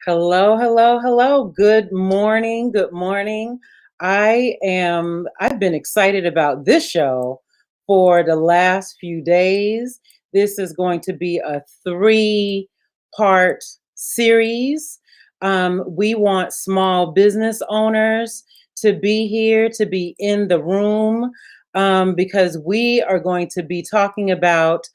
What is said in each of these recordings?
Hello, hello, hello. Good morning. Good morning. I've been excited about this show for the last few days. This is going to be a 3-part series. We want small business owners to be here, to be in the room, because we are going to be talking about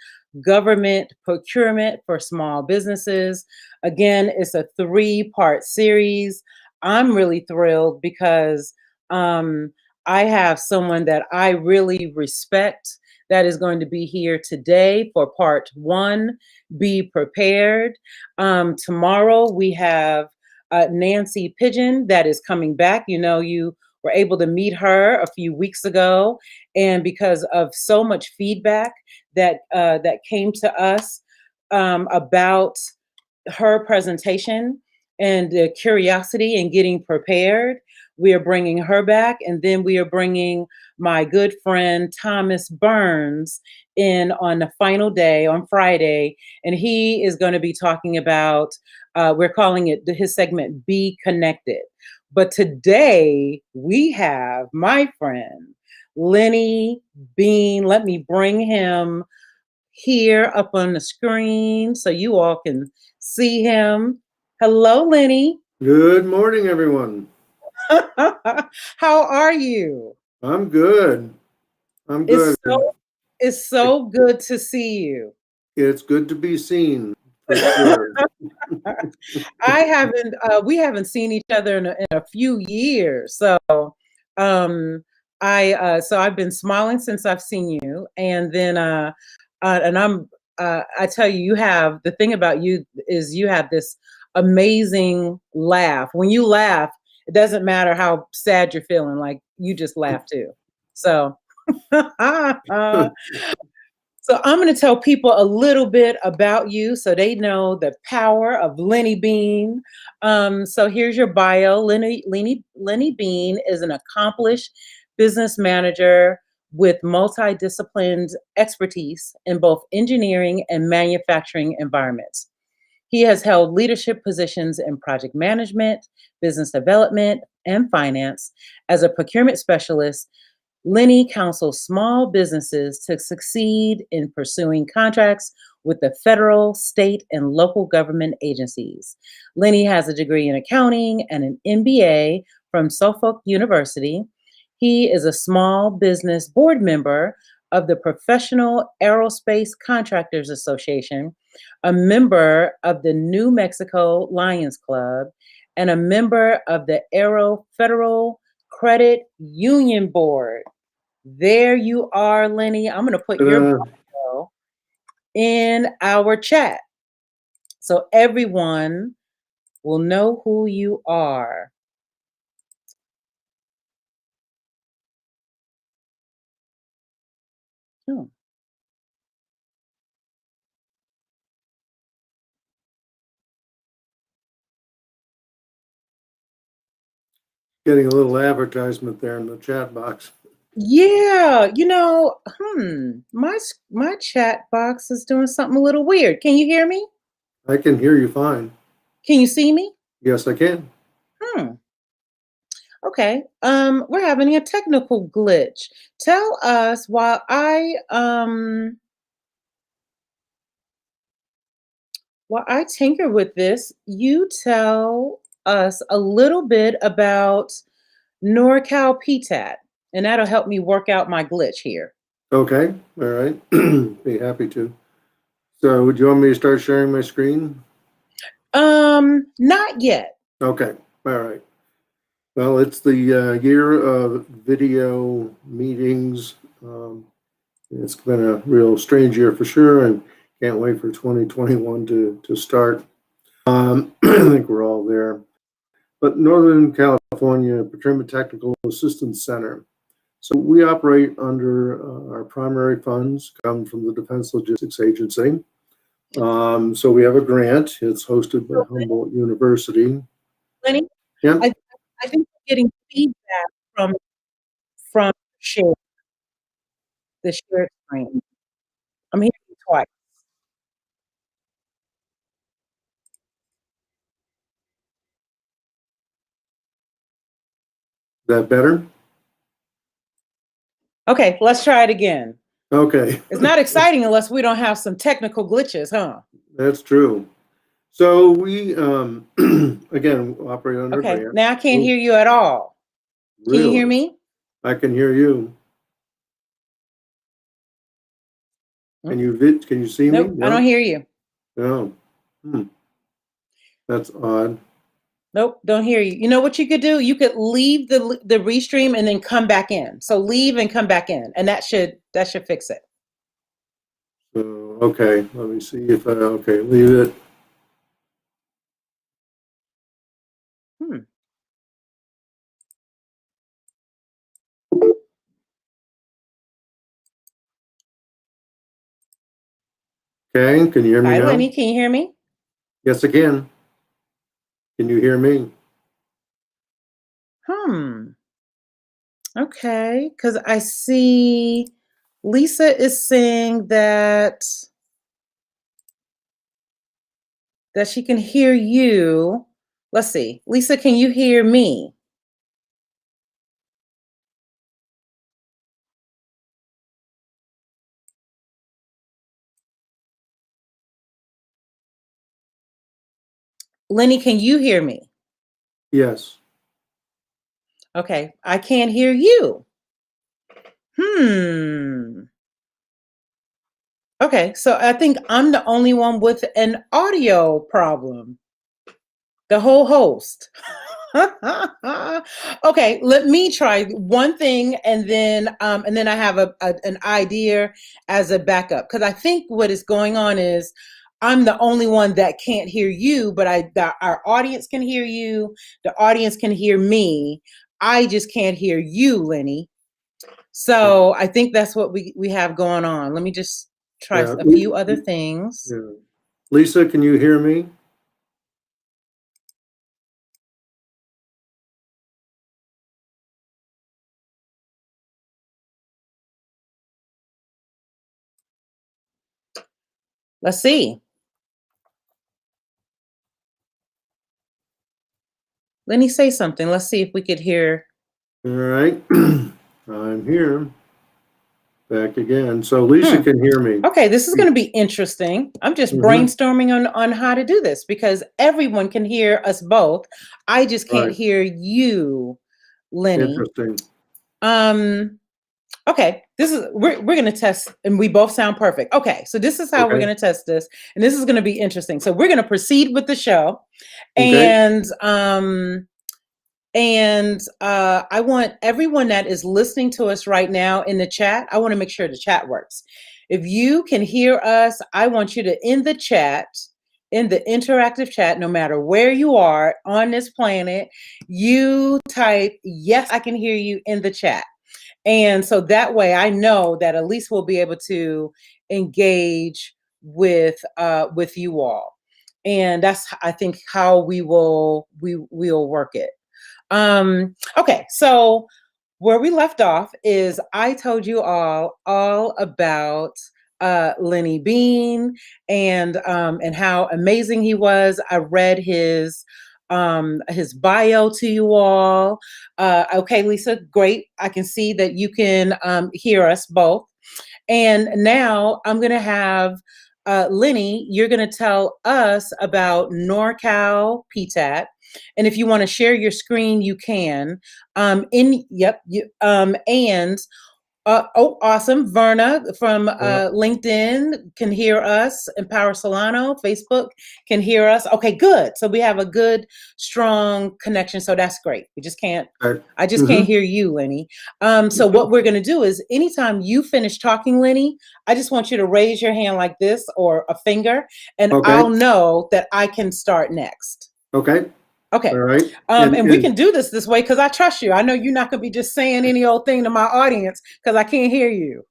government procurement for small businesses. Again, it's a 3-part series. I'm really thrilled because I have someone that I really respect that is going to be here today for part 1. Be prepared. Tomorrow we have Nancy Pigeon that is coming back. You were able to meet her a few weeks ago, and because of so much feedback that came to us about her presentation and the curiosity and getting prepared, we are bringing her back. And then we are bringing my good friend Thomas Burns in on the final day on Friday. And he is going to be talking about, we're calling it his segment, Be Connected. But today we have my friend, Lenny Bean. Let me bring him here up on the screen so you all can see him. Hello, Lenny. Good morning, everyone. How are you? I'm good. I'm good. It's so good to see you. It's good to be seen, for sure. We haven't seen each other in a few years. So I've been smiling since I've seen you. And then I tell you, you have the thing about you is you have this amazing laugh. When you laugh, it doesn't matter how sad you're feeling, like you just laugh too. So so I'm going to tell people a little bit about you so they know the power of Lenny Bean. So here's your bio. Lenny Bean is an accomplished business manager with multidisciplined expertise in both engineering and manufacturing environments. He has held leadership positions in project management, business development, and finance. As a procurement specialist, Lenny counsels small businesses to succeed in pursuing contracts with the federal, state, and local government agencies. Lenny has a degree in accounting and an MBA from Suffolk University. He is a small business board member of the Professional Aerospace Contractors Association, a member of the New Mexico Lions Club, and a member of the Aero Federal Credit Union Board. There you are, Lenny. I'm going to put your bio in our chat so everyone will know who you are. Oh. Getting a little advertisement there in the chat box. Yeah, my chat box is doing something a little weird. Can you hear me? I can hear you fine. Can you see me? Yes, I can. Okay. We're having a technical glitch. Tell us while I tinker with this, you tell us a little bit about norcalptac, and that'll help me work out my glitch here. Okay. All right. Be happy to. So, would you want me to start sharing my screen? Not yet. Okay. All right. Well, it's the year of video meetings. It's been a real strange year for sure. I can't wait for 2021 to start. I think we're all there. But Northern California Procurement Technical Assistance Center. So we operate under our primary funds come from the Defense Logistics Agency. So we have a grant. It's hosted by Humboldt University. Lenny? Yeah. I think we're getting feedback from the shared screen. I'm hearing you twice. that better? Okay, let's try it again. Okay. It's not exciting unless we don't have some technical glitches, huh? That's true. So we, again, operate under a Okay, grant. now I can't hear you at all. Can you hear Really? me? I can hear you. Can you see me? Nope, I don't hear you. No. That's odd. Nope, don't hear you. You know what you could do? You could leave the restream and then come back in. So leave and come back in, and that should fix it. So, okay, let me see if okay, leave it. Okay, can you hear me Hi, now? Lenny, can you hear me? Yes, I can. Can you hear me? Okay, because I see Lisa is saying that she can hear you. Let's see. Lisa, can you hear me? Lenny, can you hear me? Yes. Okay, I can't hear you. Okay, so I think I'm the only one with an audio problem. The whole host. Okay, let me try one thing, and then I have an idea as a backup, because I think what is going on is I'm the only one that can't hear you, but our audience can hear you. The audience can hear me. I just can't hear you, Lenny. So I think that's what we have going on. Let me just try a few other things. Yeah. Lisa, can you hear me? Let's see. Lenny, say something. Let's see if we could hear. All right. I'm here. Back again. So Lisa can hear me. Okay, this is going to be interesting. I'm just brainstorming on how to do this, because everyone can hear us both. I just can't hear you, Lenny. Interesting. Okay, this is we're going to test, and we both sound perfect. Okay, so this is how we're going to test this, and this is going to be interesting. So we're going to proceed with the show, and I want everyone that is listening to us right now in the chat, I want to make sure the chat works. If you can hear us, I want you to, in the chat, in the interactive chat, no matter where you are on this planet, you type, yes, I can hear you, in the chat. And so that way I know that at least we'll be able to engage with you all. And that's, I think, how we'll work it. Okay, so where we left off is I told you all about Lenny Bean and how amazing he was. I read his bio to you all. Okay, Lisa, great. I can see that you can hear us both. And now I'm going to have Lenny, you're going to tell us about norcalptac. And if you want to share your screen, you can. Awesome. Verna from LinkedIn can hear us. Empower Solano, Facebook can hear us. Okay, good. So we have a good, strong connection. So that's great. We just can't, I just can't hear you, Lenny. So what we're going to do is anytime you finish talking, Lenny, I just want you to raise your hand like this or a finger, and I'll know that I can start next. Okay. Okay. All right. And we can do this way because I trust you. I know you're not going to be just saying any old thing to my audience because I can't hear you.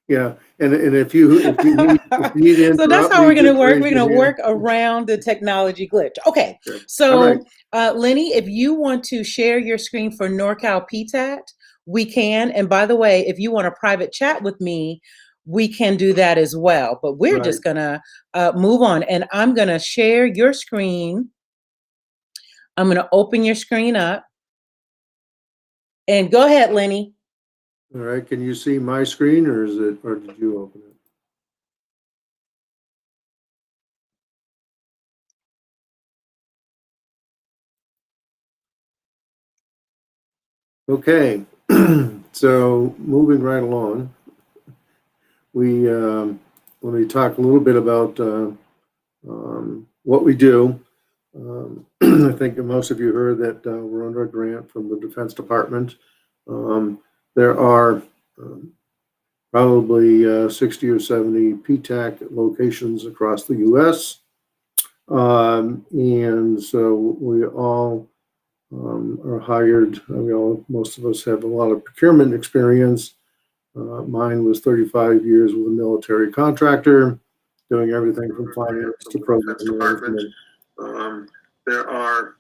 Yeah. And if you need to so that's how we're going to work. We're going to work around the technology glitch. Okay. So Lenny, if you want to share your screen for norcalptac, we can. And by the way, if you want a private chat with me, we can do that as well. But we're just going to move on. And I'm going to share your screen. I'm going to open your screen up. And go ahead, Lenny. All right, can you see my screen or did you open it? Okay, so moving right along, let me talk a little bit about what we do. I think most of you heard that we're under a grant from the Defense Department. There are probably 60 or 70 PTAC locations across the U.S. And so we all are hired. Most of us have a lot of procurement experience. Mine was 35 years with a military contractor, doing everything from finance to program management. There are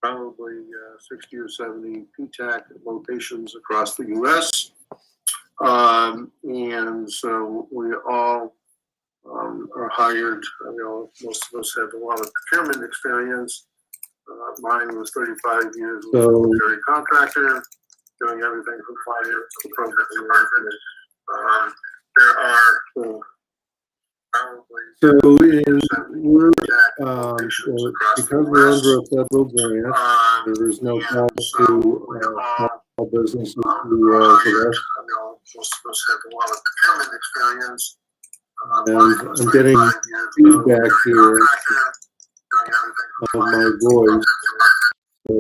probably 60 or 70 PTAC locations across the U.S. And so we all are hired. Most of us have a lot of procurement experience. Mine was 35 years with a military contractor, doing everything from finance to program management. There are because we're under a federal grant, there is no cost to all businesses to us. Most of us have a lot of procurement experience. And I'm getting feedback here of my voice, so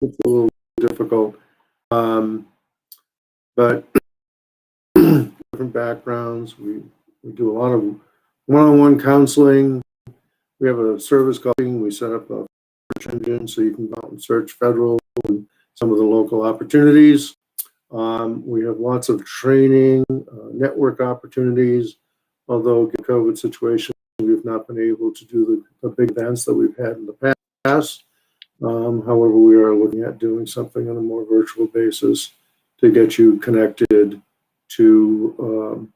it's a little difficult. But different backgrounds, we do a lot of one-on-one counseling. We have a service calling. We set up a search engine so you can go out and search federal and some of the local opportunities. We have lots of training, network opportunities. Although the COVID situation, we've not been able to do the big events that we've had in the past. However, we are looking at doing something on a more virtual basis to get you connected to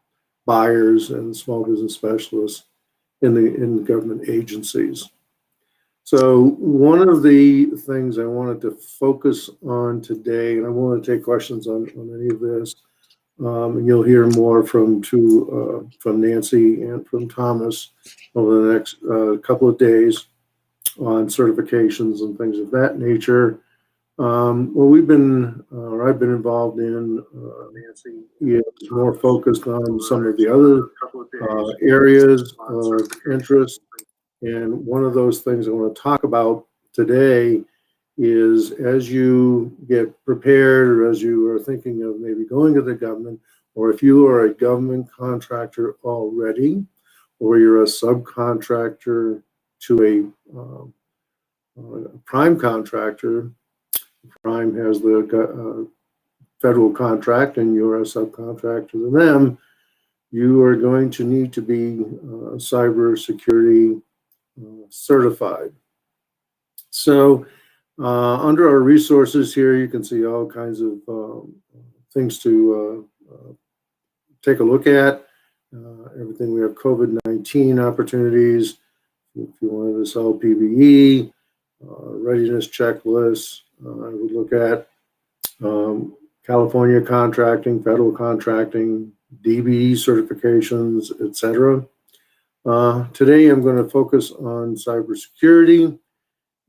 buyers and small business specialists in the government agencies. So one of the things I wanted to focus on today, and I want to take questions on any of this, and you'll hear more from Nancy and from Thomas over the next couple of days on certifications and things of that nature. What I've been involved in, Nancy, is more focused on some of the other areas of interest. And one of those things I want to talk about today is, as you get prepared, or as you are thinking of maybe going to the government, or if you are a government contractor already, or you're a subcontractor to a prime contractor. Prime has the federal contract and you're a subcontractor to them, you are going to need to be cybersecurity certified. So under our resources here, you can see all kinds of things to take a look at. Everything, we have COVID-19 opportunities. If you wanted to sell PPE, readiness checklists, I would look at California contracting, federal contracting, DBE certifications, etc. Today, I'm going to focus on cybersecurity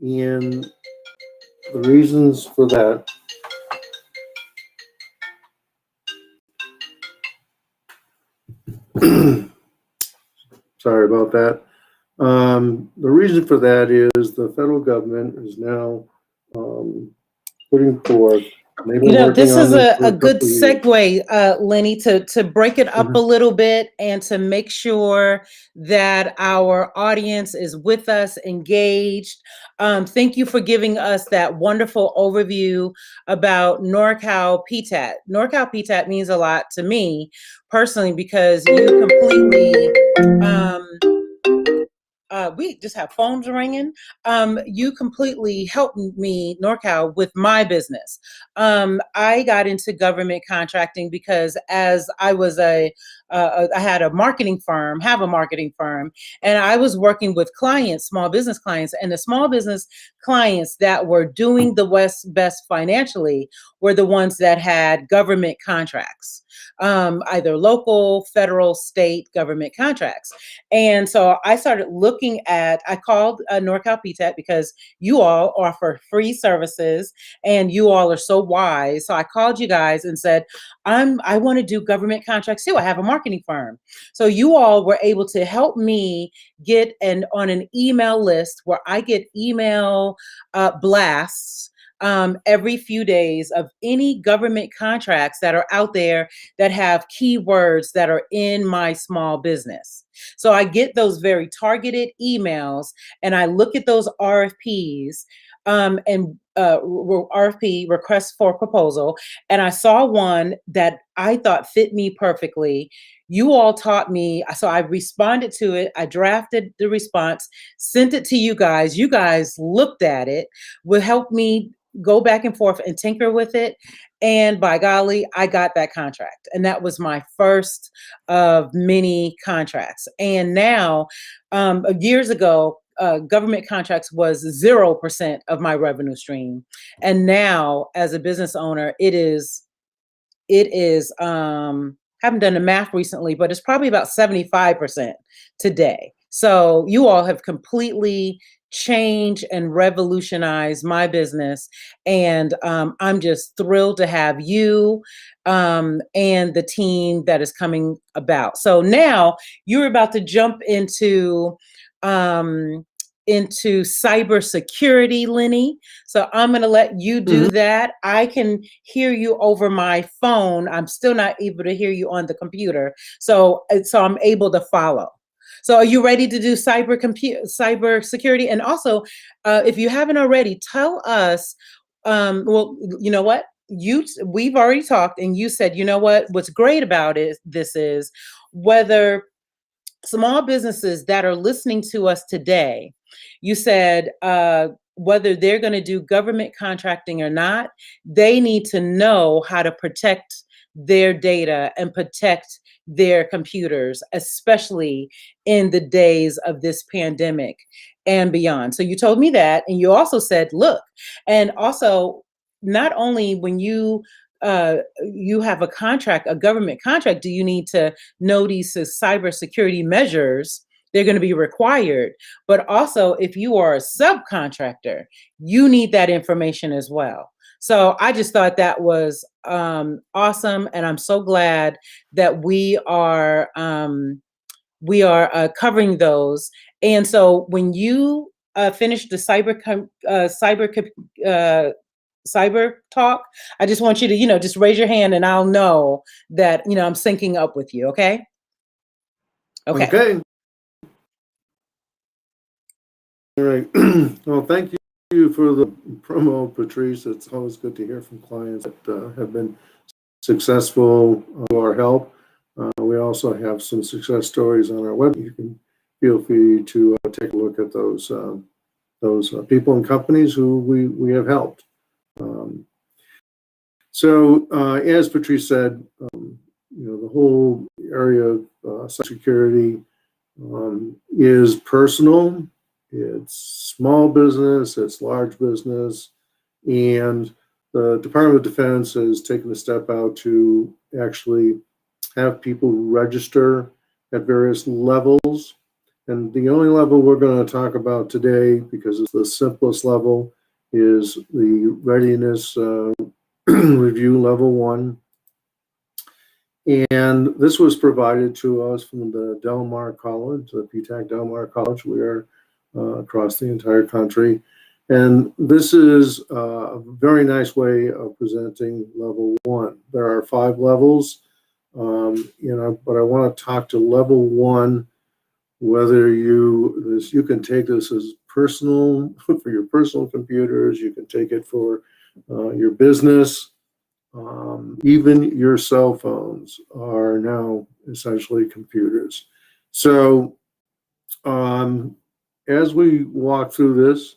and the reasons for that. Sorry about that. The reason for that is the federal government is now putting forth. This is a good segue, Lenny, to break it up a little bit and to make sure that our audience is with us, engaged. Thank you for giving us that wonderful overview about norcalptac. Norcalptac means a lot to me personally because you completely we just have phones ringing. You completely helped me, NorCal, with my business. I got into government contracting because as I was a I had a marketing firm, have a marketing firm, and I was working with clients, small business clients, and the small business clients that were doing the best financially were the ones that had government contracts, either local, federal, state government contracts. And so I started looking at, I called norcalptac because you all offer free services and you all are so wise. So I called you guys and said, I want to do government contracts too. I have a marketing firm. So you all were able to help me get on an email list where I get email blasts every few days of any government contracts that are out there that have keywords that are in my small business. So I get those very targeted emails and I look at those RFPs and RFP, request for proposal, and I saw one that I thought fit me perfectly. You all taught me, so I responded to it. I drafted the response, sent it to you guys. You guys looked at it, would help me go back and forth and tinker with it. And by golly, I got that contract. And that was my first of many contracts. And now, years ago, government contracts was 0% of my revenue stream. And now, as a business owner, it is, haven't done the math recently, but it's probably about 75% today. So you all have completely changed and revolutionized my business. And I'm just thrilled to have you and the team that is coming about. So now you're about to jump into cybersecurity, Lenny. So I'm going to let you do that. I can hear you over my phone. I'm still not able to hear you on the computer. So I'm able to follow. So are you ready to do cybersecurity? And also, if you haven't already, tell us, well, you know what? We've already talked and you said, you know what's great about this is whether small businesses that are listening to us today, you said, whether they're going to do government contracting or not, they need to know how to protect their data and protect their computers, especially in the days of this pandemic and beyond. So you told me that, and you also said, look, and also not only when you have a contract, a government contract, do you need to know these cybersecurity measures? They're going to be required. But also, if you are a subcontractor, you need that information as well. So I just thought that was awesome, and I'm so glad that we are covering those. And so when you finish the cyber talk, I just want you to, just raise your hand and I'll know that, I'm syncing up with you. Okay. Okay. All right. Well, thank you for the promo, Patrice. It's always good to hear from clients that have been successful to our help. We also have some success stories on our website. You can feel free to take a look at those people and companies who we have helped. So as Patrice said, the whole area of cybersecurity is personal. It's small business, it's large business, and the Department of Defense has taken a step out to actually have people register at various levels. And the only level we're going to talk about today, because it's the simplest level, is the readiness review level 1. And this was provided to us from the Del Mar College, the PTAC Del Mar College. We are across the entire country. And this is a very nice way of presenting level 1. There are 5 levels, but I want to talk to level 1, whether you can take this as personal, for your personal computers, you can take it for your business. Even your cell phones are now essentially computers. So as we walk through this,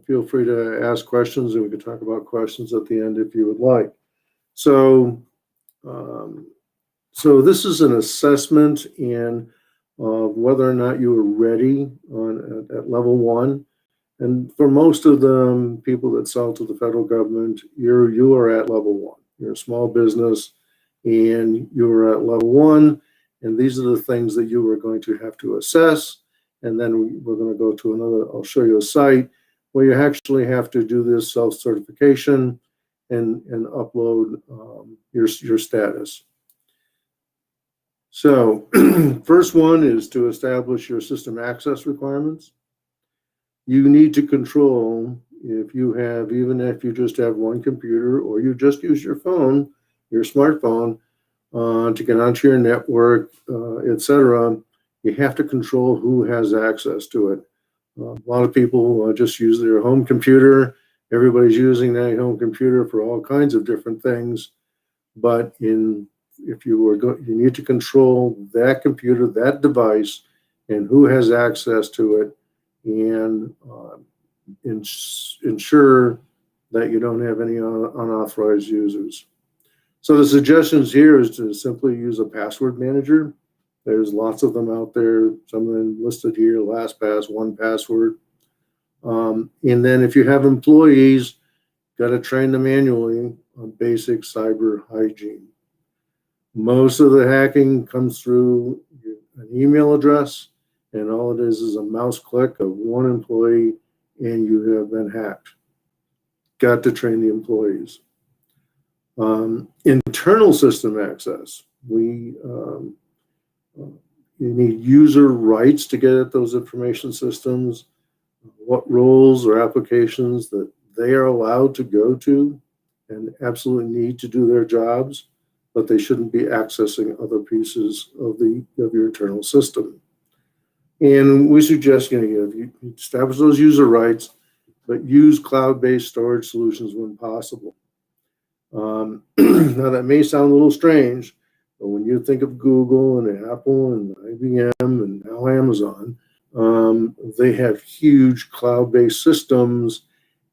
feel free to ask questions, and we can talk about questions at the end if you would like. So So this is an assessment and whether or not you are ready at level 1. And for most of the people that sell to the federal government, you are at level 1. You're a small business and you're at level 1. And these are the things that you are going to have to assess. And then we're going to go to another, I'll show you a site where you actually have to do this self-certification and upload your status. So first one is to establish your system access requirements. You need to control even if you just have one computer or you just use your phone, your smartphone, to get onto your network, etc. You have to control who has access to it. A lot of people just use their home computer. Everybody's using that home computer for all kinds of different things. But you need to control that computer, that device, and who has access to it, and ensure that you don't have any unauthorized users. So the suggestions here is to simply use a password manager. There's lots of them out there. Some of them listed here: LastPass, 1Password. And then if you have employees, got to train them manually on basic cyber hygiene. Most of the hacking comes through an email address, and all it is a mouse click of one employee, and you have been hacked. Got to train the employees. Internal system access. You need user rights to get at those information systems, what roles or applications that they are allowed to go to and absolutely need to do their jobs, but they shouldn't be accessing other pieces of your internal system. And we suggest you establish those user rights, but use cloud-based storage solutions when possible. Now that may sound a little strange, but when you think of Google and Apple and IBM and now Amazon, they have huge cloud-based systems,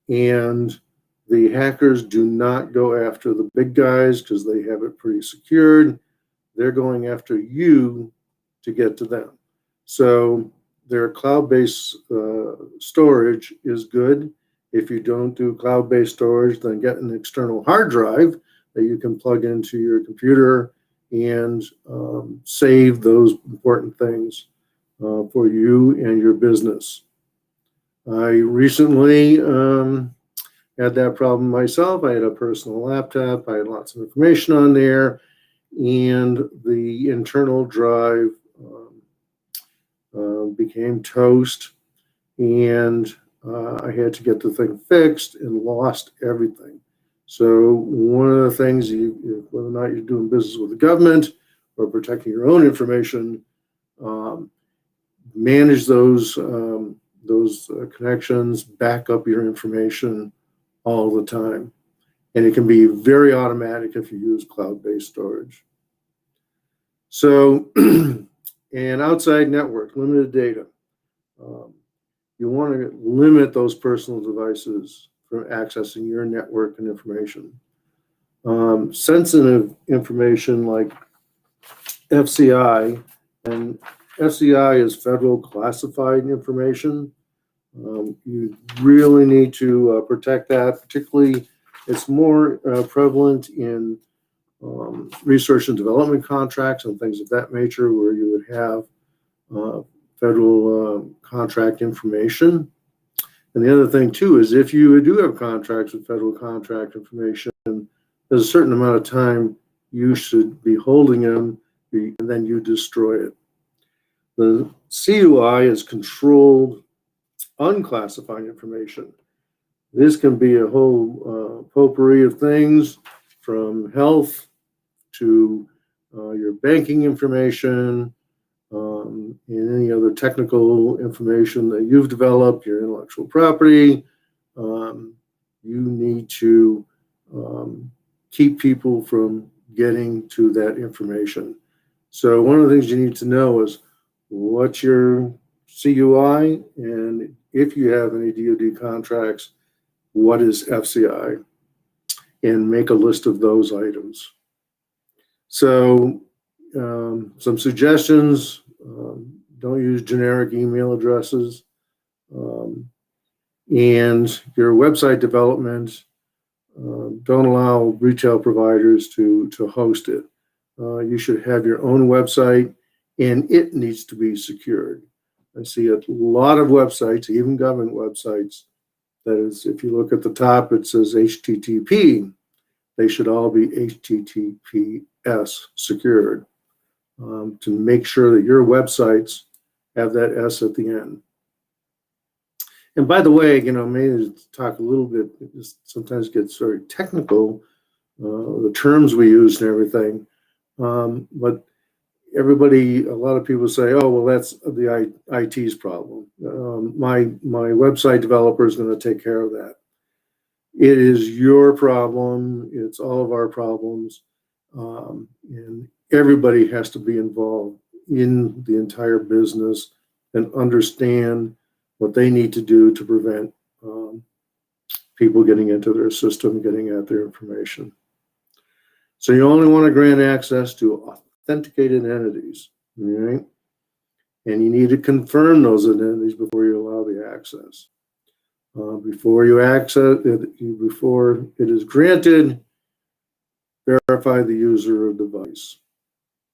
and the hackers do not go after the big guys because they have it pretty secured. They're going after you to get to them. So their cloud-based storage is good. If you don't do cloud-based storage, then get an external hard drive that you can plug into your computer and save those important things for you and your business. I recently had that problem myself. I had a personal laptop. I had lots of information on there, and the internal drive became toast, and I had to get the thing fixed and lost everything. So one of the things, whether or not you're doing business with the government or protecting your own information, manage those connections, back up your information all the time. And it can be very automatic if you use cloud-based storage. So, and outside network, limited data. You want to limit those personal devices from accessing your network and information. Sensitive information like FCI, and FCI is federal classified information. You really need to protect that. Particularly, it's more prevalent in research and development contracts and things of that nature, where you would have federal contract information. And the other thing too is, if you do have contracts with federal contract information, there's a certain amount of time you should be holding them, and then you destroy it. The CUI is controlled unclassified information. This can be a whole potpourri of things, from health to your banking information, and any other technical information that you've developed, your intellectual property. You need to keep people from getting to that information. So one of the things you need to know is what's your CUI, and if you have any DoD contracts, what is FCI, and make a list of those items. So some suggestions: don't use generic email addresses, and your website development. Don't allow retail providers to host it. You should have your own website, and it needs to be secured. I see a lot of websites, even government websites, that is, if you look at the top, it says HTTP. They should all be HTTPS secured, to make sure that your websites have that S at the end. And by the way, maybe to talk a little bit, it just sometimes gets very technical, the terms we use and everything. But a lot of people say, oh, well, that's the IT's problem. My website developer is going to take care of that. It is your problem. It's all of our problems. And everybody has to be involved in the entire business and understand what they need to do to prevent people getting into their system, getting at their information. So you only want to grant access to authenticated entities, right? And you need to confirm those identities before you allow the access. Before it is granted, verify the user or device.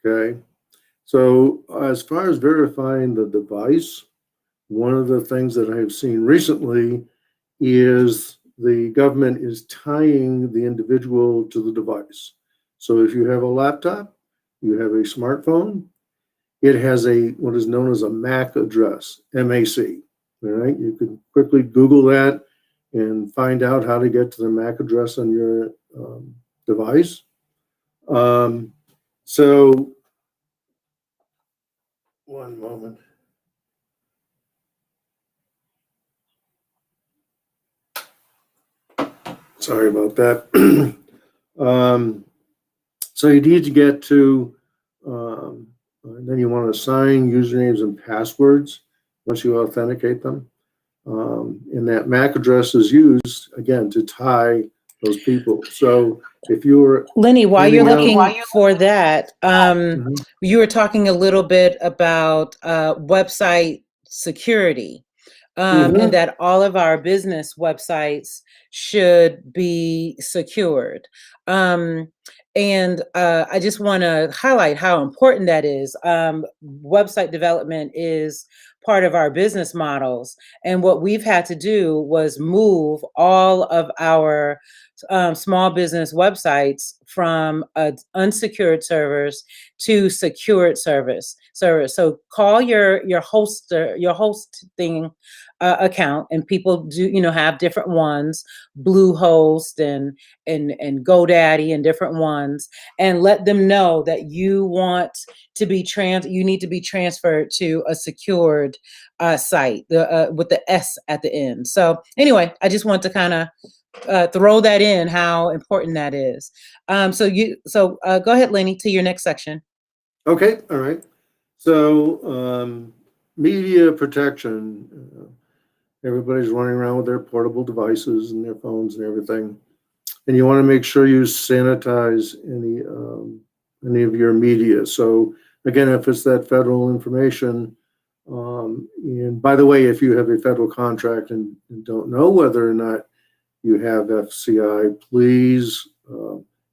Okay. So as far as verifying the device, one of the things that I've seen recently is the government is tying the individual to the device. So if you have a laptop, you have a smartphone, it has what is known as a MAC address, MAC. All right, you can quickly Google that and find out how to get to the MAC address on your device. So, one moment. Sorry about that. So you need to get to, then you want to assign usernames and passwords once you authenticate them. And that MAC address is used, again, to tie those people. So if you're... Lenny, while you're looking for that, you were talking a little bit about website security, and that all of our business websites should be secured. And I just want to highlight how important that is. Website development is part of our business models. And what we've had to do was move all of our small business websites from unsecured servers to secured servers. So call your hosting account, and people do have different ones, Bluehost and GoDaddy and different ones, and let them know that you want to be you need to be transferred to a secured site with the S at the end. So anyway, I just want to kind of throw that in, how important that is. So go ahead, Lenny, to your next section. Okay, all right. So media protection. Everybody's running around with their portable devices and their phones and everything, and you want to make sure you sanitize any of your media. So again, if it's that federal information, and by the way, if you have a federal contract and don't know whether or not you have FCI, please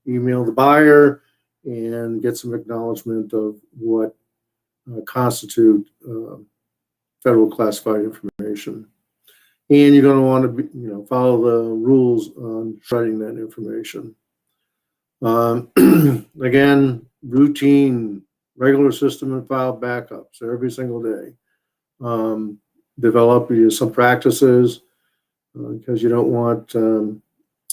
email the buyer and get some acknowledgement of what constitute federal classified information. And you're going to want to follow the rules on shredding that information. Again, routine, regular system and file backups every single day. Develop some practices, because you don't want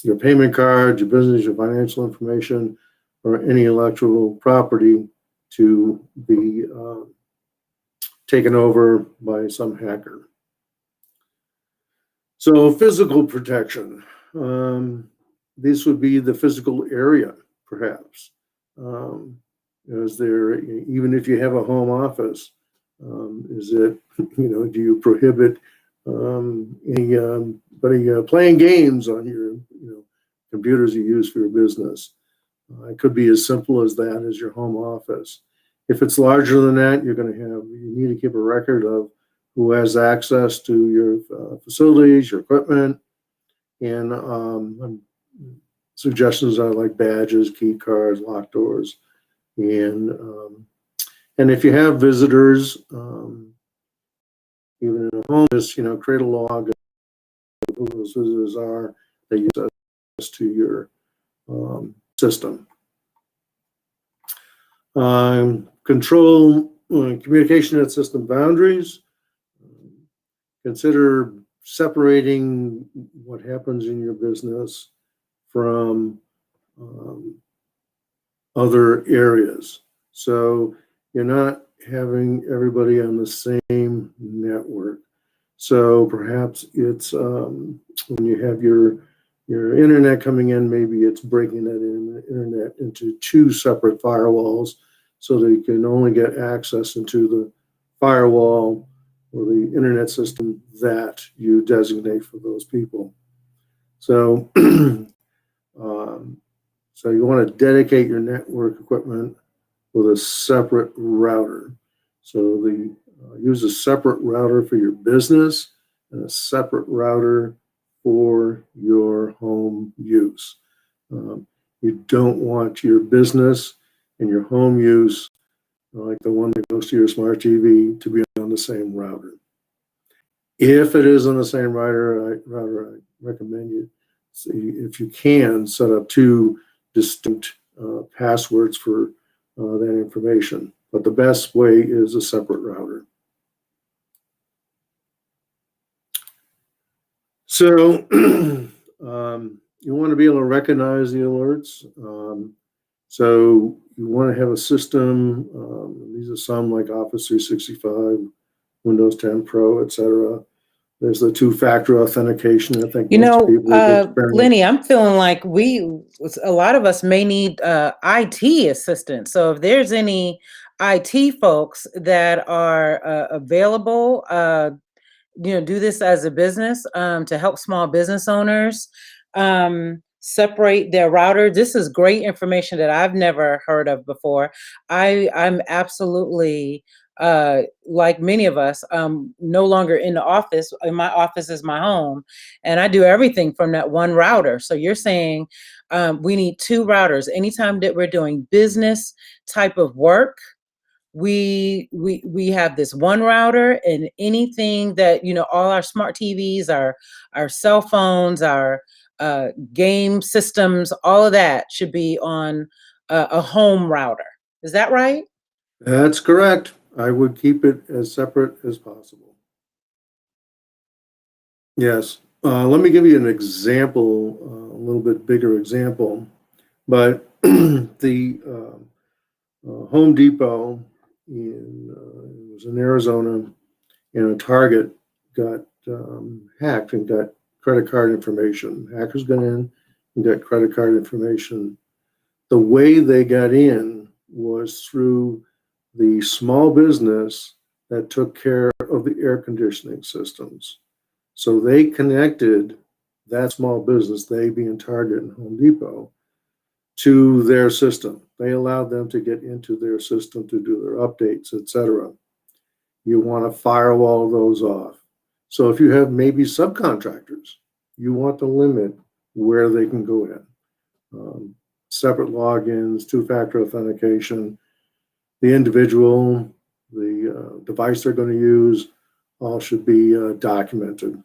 your payment cards, your business, your financial information, or any intellectual property to be taken over by some hacker. So physical protection. This would be the physical area, perhaps. Is there, even if you have a home office, is it, do you prohibit anybody playing games on your computers you use for your business? It could be as simple as that as your home office. If it's larger than that, you need to keep a record of who has access to your facilities, your equipment, and suggestions are like badges, key cards, locked doors, and if you have visitors, even in a home, just create a log of who those visitors are that you access to your system. Control communication at system boundaries. Consider separating what happens in your business from other areas. So you're not having everybody on the same network. So perhaps it's when you have your internet coming in, maybe it's breaking that internet into two separate firewalls so that you can only get access into the firewall or the internet system that you designate for those people. So, so you want to dedicate your network equipment with a separate router. So use a separate router for your business and a separate router for your home use. You don't want your business and your home use, like the one that goes to your smart TV, to be on the same router. If it is on the same router, I recommend you, if you can, set up two distinct passwords for that information. But the best way is a separate router. So you want to be able to recognize the alerts. So you want to have a system. These are some like Office 365, Windows 10 Pro, etc. There's the two-factor authentication. I think Lenny, I'm feeling like a lot of us may need IT assistance. So if there's any IT folks that are available, do this as a business to help small business owners separate their router. This is great information that I've never heard of before. I'm absolutely like many of us, no longer in the office. My office is my home, and I do everything from that one router. So you're saying we need two routers. Anytime that we're doing business type of work, we have this one router, and anything that, all our smart TVs, our cell phones, our game systems, all of that should be on a home router. Is that right? That's correct. I would keep it as separate as possible. Yes. Let me give you an example, a little bit bigger example. But the Home Depot it was in Arizona, and a Target got hacked and got credit card information. Hackers got in and got credit card information. The way they got in was through the small business that took care of the air conditioning systems. So they connected that small business, they being Target and Home Depot, to their system. They allowed them to get into their system to do their updates, etc. You want to firewall those off. So if you have maybe subcontractors, you want to limit where they can go in. Separate logins, two-factor authentication, the individual, the device they're going to use, all should be documented.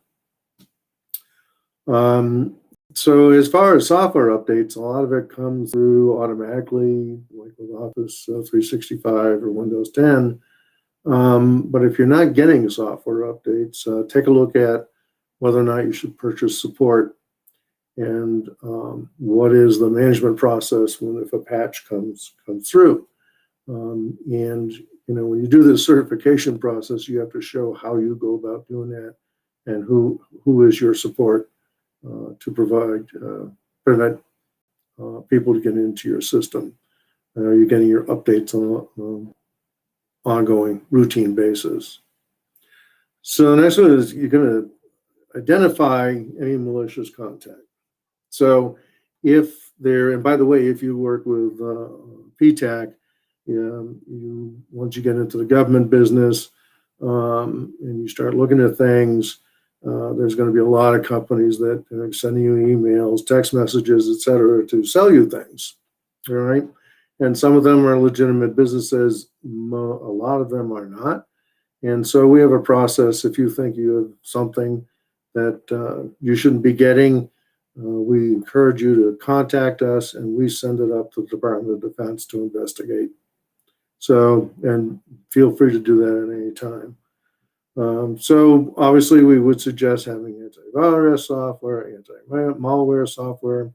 So as far as software updates, a lot of it comes through automatically, like with Office 365 or Windows 10. But if you're not getting software updates, take a look at whether or not you should purchase support, and what is the management process if a patch comes through. And when you do this certification process, you have to show how you go about doing that and who is your support to prevent people to get into your system. You're getting your updates on an ongoing routine basis. So the next one is you're going to identify any malicious content. So and by the way, if you work with PTAC, Once you get into the government business and you start looking at things, there's going to be a lot of companies that are sending you emails, text messages, et cetera, to sell you things. All right. And some of them are legitimate businesses. A lot of them are not. And so we have a process. If you think you have something that you shouldn't be getting, we encourage you to contact us, and we send it up to the Department of Defense to investigate. So, and feel free to do that at any time. So obviously we would suggest having antivirus software, anti-malware software.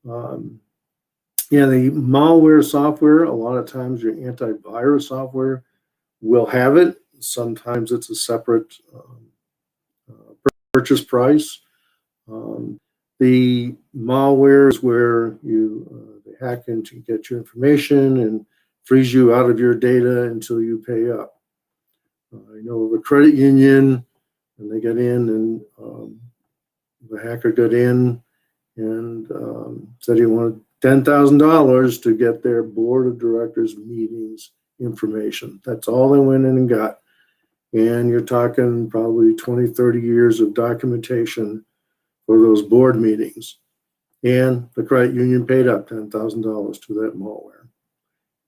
The malware software, a lot of times your antivirus software will have it. Sometimes it's a separate purchase price. The malware is where they hack in to get your information and freeze you out of your data until you pay up. I know of a credit union, and they got in, and the hacker got in and said he wanted $10,000 to get their board of directors meetings information. That's all they went in and got. And you're talking probably 20, 30 years of documentation for those board meetings. And the credit union paid up $10,000 to that malware.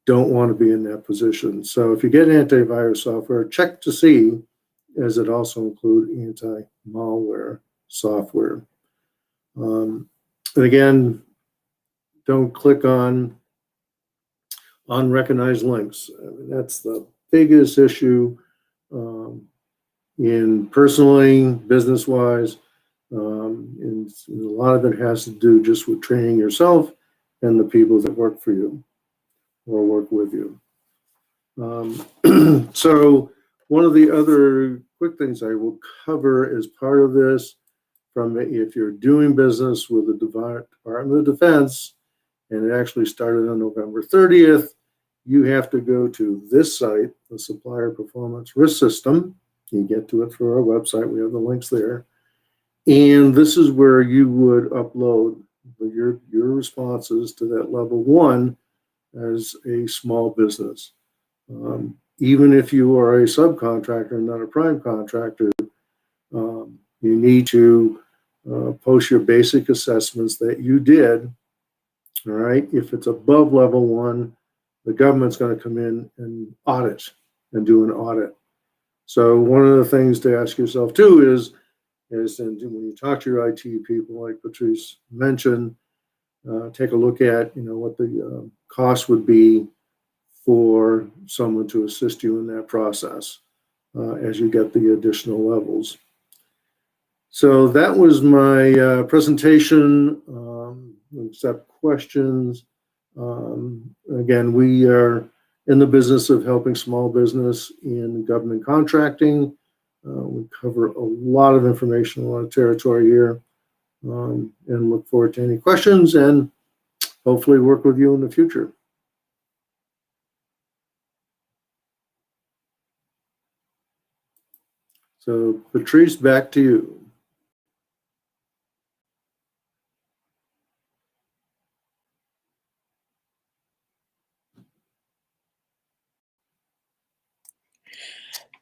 Don't want to be in that position. So if you get antivirus software, check to see, as it also include anti-malware software. And again, don't click on unrecognized links. I mean, that's the biggest issue in personally, business-wise. And a lot of it has to do just with training yourself and the people that work for you or work with you. So one of the other quick things I will cover as part of this, from if you're doing business with the Department of Defense, and it actually started on November 30th, you have to go to this site, the Supplier Performance Risk System. You get to it through our website. We have the links there. And this is where you would upload your responses to that level 1 as a small business. Even if you are a subcontractor, not a prime contractor, you need to post your basic assessments that you did. All right. If it's above level 1, the government's going to come in and audit and do an audit. So one of the things to ask yourself too is and when you talk to your IT people, like Patrice mentioned, take a look at what the cost would be for someone to assist you in that process as you get the additional levels. So that was my presentation. Accept questions. Again, we are in the business of helping small business in government contracting. We cover a lot of information, a lot of territory here, and look forward to any questions and hopefully work with you in the future. So Patrice, back to you.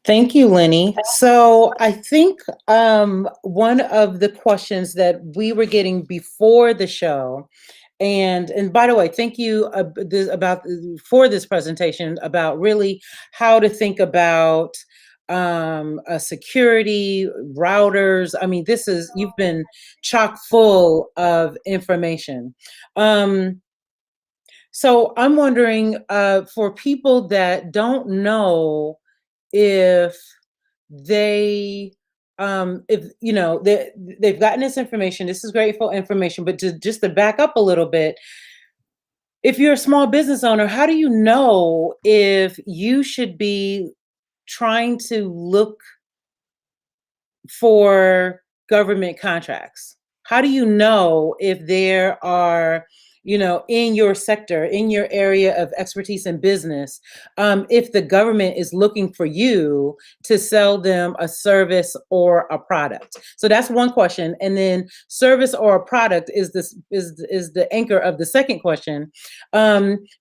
Thank you, Lenny. So I think one of the questions that we were getting before the show, and by the way, thank you for this presentation about really how to think about security, routers. I mean, you've been chock full of information. So I'm wondering, for people that don't know if they've gotten this information, this is grateful information, but just to back up a little bit, if you're a small business owner, how do you know if you should be trying to look for government contracts? How do you know if there are in your sector, in your area of expertise and business, if the government is looking for you to sell them a service or a product? So that's one question. And then service or a product is the anchor of the second question.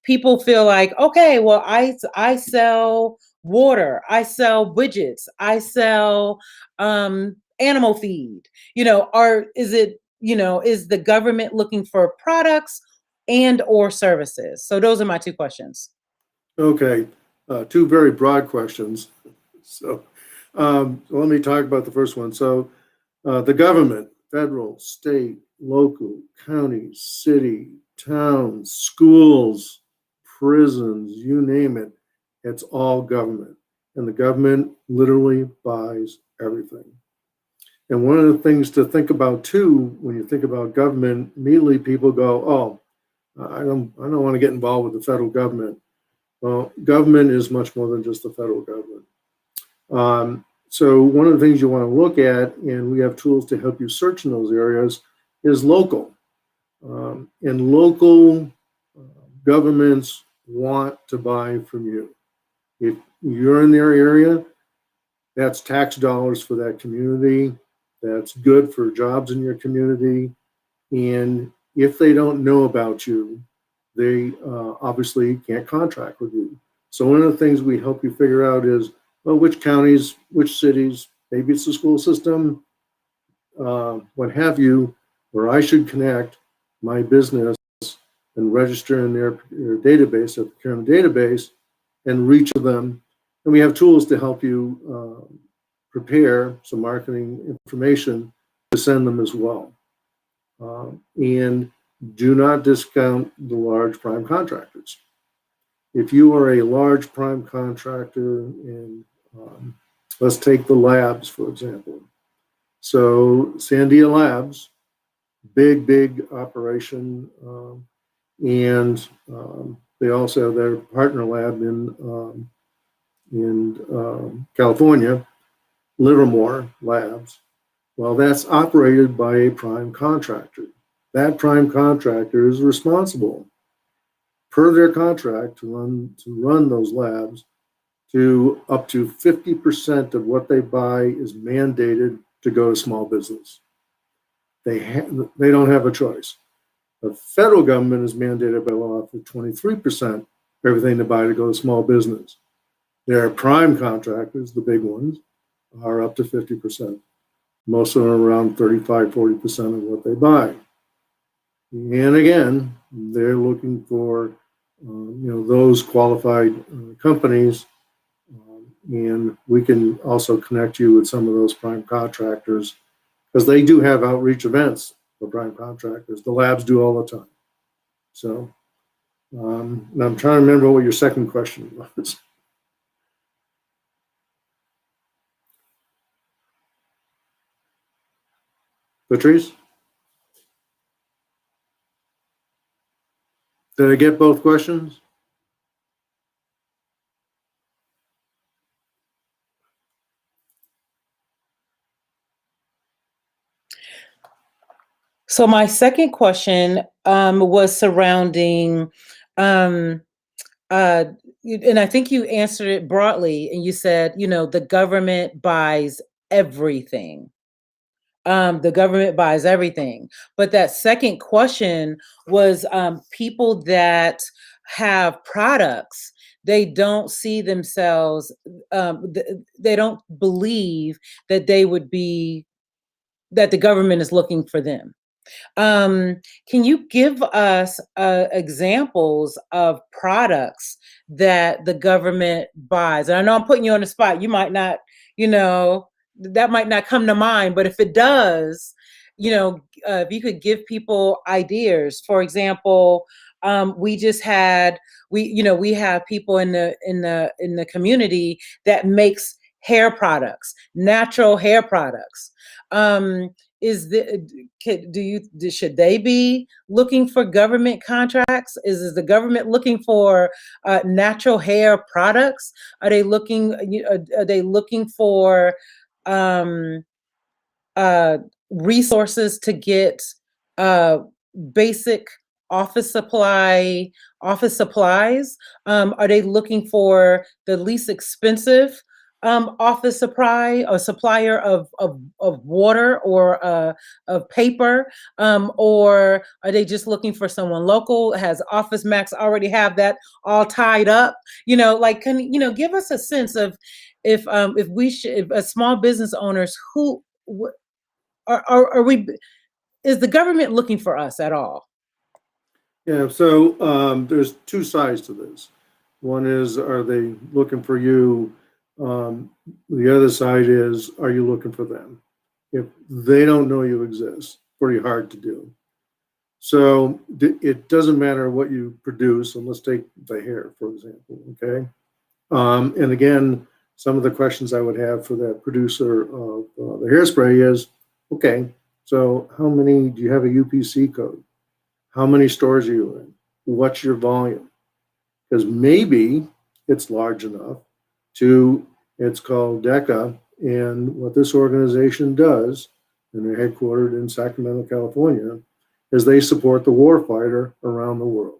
People feel like, okay, well, I sell water, I sell widgets, I sell animal feed. Is the government looking for products and or services? So those are my two questions. Okay, two very broad questions. So let me talk about the first one. So the government, federal, state, local, county, city, towns, schools, prisons, you name it, it's all government. And the government literally buys everything. And one of the things to think about too, when you think about government, immediately people go, "Oh, I don't want to get involved with the federal government." Well, government is much more than just the federal government. So one of the things you want to look at, and we have tools to help you search in those areas, is local. And local governments want to buy from you. If you're in their area, that's tax dollars for that community. That's good for jobs in your community. And if they don't know about you, they obviously can't contract with you. So one of the things we help you figure out is, well, which counties, which cities, maybe it's the school system, what have you, where I should connect my business and register in their database, at the current database, and reach them. And we have tools to help you prepare some marketing information to send them as well. And do not discount the large prime contractors. If you are a large prime contractor, and let's take the labs, for example. So Sandia Labs, big operation, and they also have their partner lab in California, Livermore Labs. Well, that's operated by a prime contractor. That prime contractor is responsible, per their contract, to run those labs, to up to 50% of what they buy is mandated to go to small business. They don't have a choice. The federal government is mandated by law for 23% of everything they buy to go to small business. Their prime contractors, the big ones, are up to 50%. Most of them are around 35-40% of what they buy. And again, they're looking for those qualified companies, and we can also connect you with some of those prime contractors, because they do have outreach events for prime contractors. The labs do all the time. So, and I'm trying to remember what your second question was. Patrice? Did I get both questions? So my second question was surrounding, and I think you answered it broadly, and you said, the government buys everything. The government buys everything. But that second question was people that have products, they don't see themselves, they don't believe that that the government is looking for them. Can you give us examples of products that the government buys? And I know I'm putting you on the spot. You might not, that might not come to mind, but if it does, if you could give people ideas. For example, we have people in the community that makes hair products, natural hair products. Should they be looking for government contracts? Is the government looking for natural hair products? Are they looking for resources to get basic office supplies? Are they looking for the least expensive office supply or supplier of water or of paper? Or are they just looking for someone local? Has Office Max already have that all tied up? Like, can give us a sense of if as small business owners, who are we? Is the government looking for us at all? Yeah, so there's two sides to this. One is, are they looking for you? The other side is, are you looking for them? If they don't know you exist, pretty hard to do. So it doesn't matter what you produce, and let's take the hair, for example, okay? And again, some of the questions I would have for that producer of the hairspray is, okay, so how many, do you have a UPC code? How many stores are you in? What's your volume? Because maybe it's large enough it's called DECA, and what this organization does, and they're headquartered in Sacramento, California, is they support the warfighter around the world.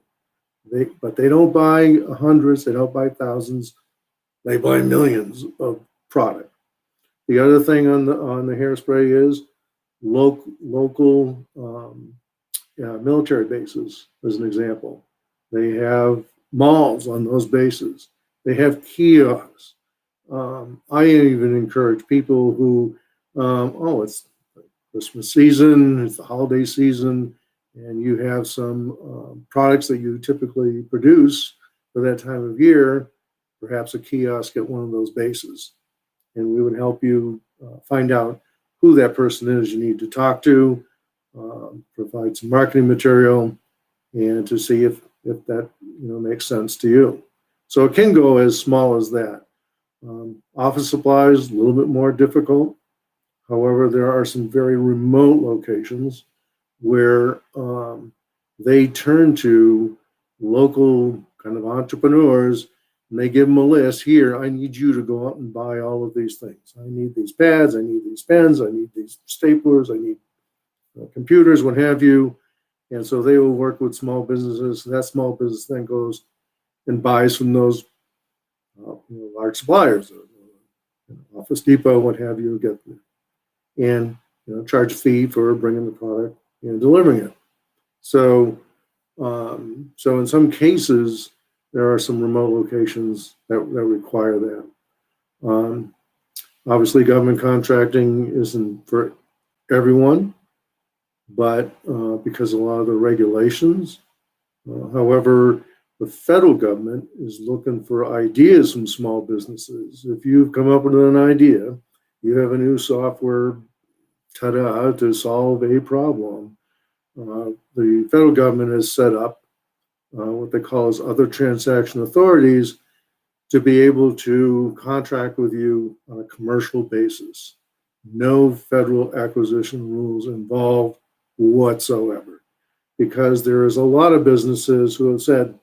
But they don't buy hundreds, they don't buy thousands, they buy millions of product. The other thing on the hairspray is local military bases, as an example. They have malls on those bases. They have kiosks. I even encourage people who, it's Christmas season, it's the holiday season, and you have some products that you typically produce for that time of year, perhaps a kiosk at one of those bases. And we would help you find out who that person is you need to talk to, provide some marketing material, and to see if that makes sense to you. So it can go as small as that. Office supplies, a little bit more difficult. However, there are some very remote locations where they turn to local kind of entrepreneurs, and they give them a list. Here, I need you to go out and buy all of these things. I need these pads, I need these pens, I need these staplers, I need computers, what have you. And so they will work with small businesses. That small business then goes and buys from those large suppliers, Office Depot, what have you, and charge a fee for bringing the product and delivering it. So in some cases, there are some remote locations that require that. Obviously, government contracting isn't for everyone, but because of a lot of the regulations. However, the federal government is looking for ideas from small businesses. If you've come up with an idea, you have a new software, ta-da, to solve a problem, the federal government has set up what they call as other transaction authorities to be able to contract with you on a commercial basis. No federal acquisition rules involved whatsoever, because there is a lot of businesses who have said,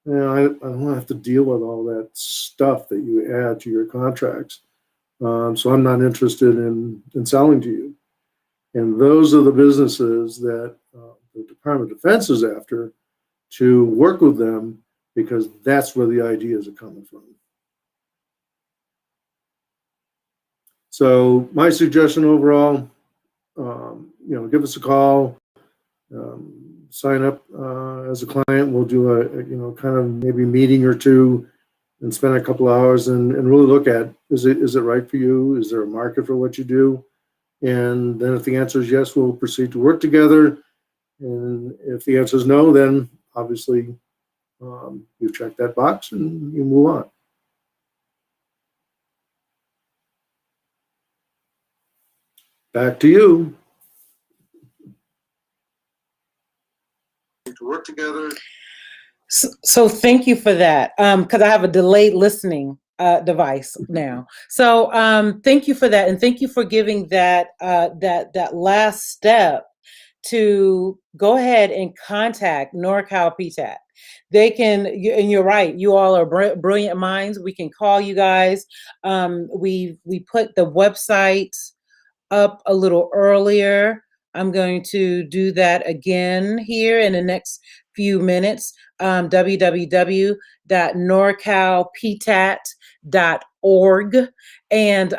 I don't have to deal with all that stuff that you add to your contracts, so I'm not interested in selling to you. And those are the businesses that the Department of Defense is after, to work with them, because that's where the ideas are coming from. So my suggestion overall, give us a call, sign up as a client. We'll do a kind of maybe meeting or two, and spend a couple hours and really look at, is it right for you? Is there a market for what you do? And then if the answer is yes, we'll proceed to work together. And if the answer is no, then obviously you check that box and you move on. Back to you. To work together. So thank you for that, because I have a delayed listening device now. So thank you for that, and thank you for giving that that last step to go ahead and contact norcalptac. They can, and you're right, you all are brilliant minds. We can call you guys. We put the website up a little earlier. I'm going to do that again here in the next few minutes, www.norcalptac.org, and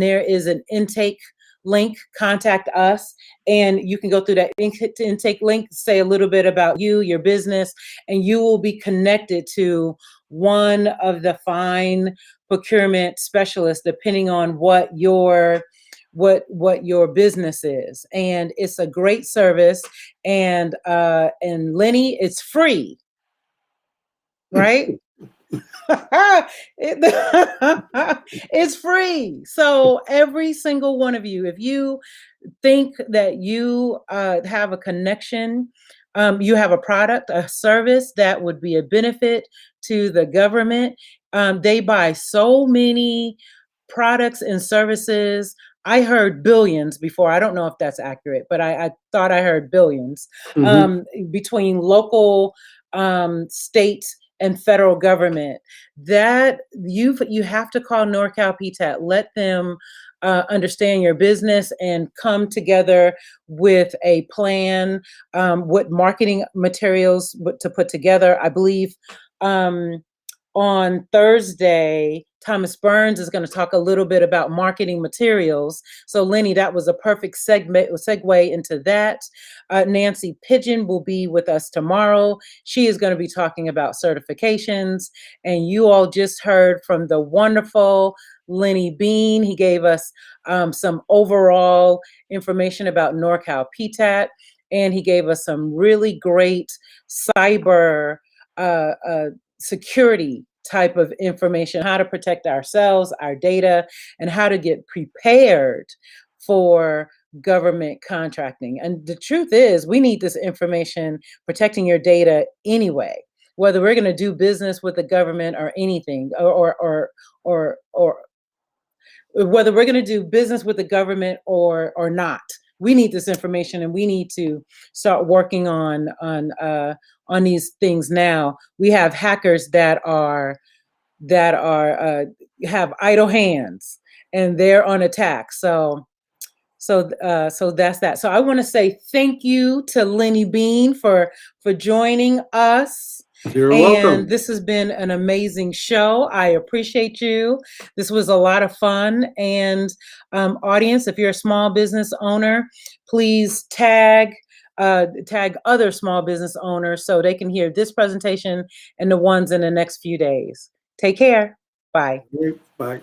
there is an intake link. Contact us, and you can go through that intake link, say a little bit about you, your business, and you will be connected to one of the fine procurement specialists, depending on what your business is. And it's a great service. And Lenny, it's free, right? It's free. So every single one of you, if you think that you have a connection, you have a product, a service that would be a benefit to the government. They buy so many products and services. I heard billions before. I don't know if that's accurate, but I thought I heard billions between local, state, and federal government. That you have to call NorCalPTAC. Let them understand your business and come together with a plan, what marketing materials to put together. I believe on Thursday, Thomas Burns is going to talk a little bit about marketing materials. So Lenny, that was a perfect segue into that. Nancy Pigeon will be with us tomorrow. She is going to be talking about certifications. And you all just heard from the wonderful Lenny Bean. He gave us some overall information about NorCalPTAC, and he gave us some really great cyber security type of information, how to protect ourselves, our data, and how to get prepared for government contracting. And the truth is, we need this information protecting your data anyway, whether we're going to do business with the government or anything, or whether we're going to do business with the government or not. We need this information, and we need to start working on these things now. We have hackers that have idle hands, and they're on attack. So that's that. So I want to say thank you to Lenny Bean for joining us. You're welcome. This has been an amazing show. I appreciate you. This was a lot of fun. And audience, if you're a small business owner, please tag other small business owners so they can hear this presentation and the ones in the next few days. Take care. Bye. Bye.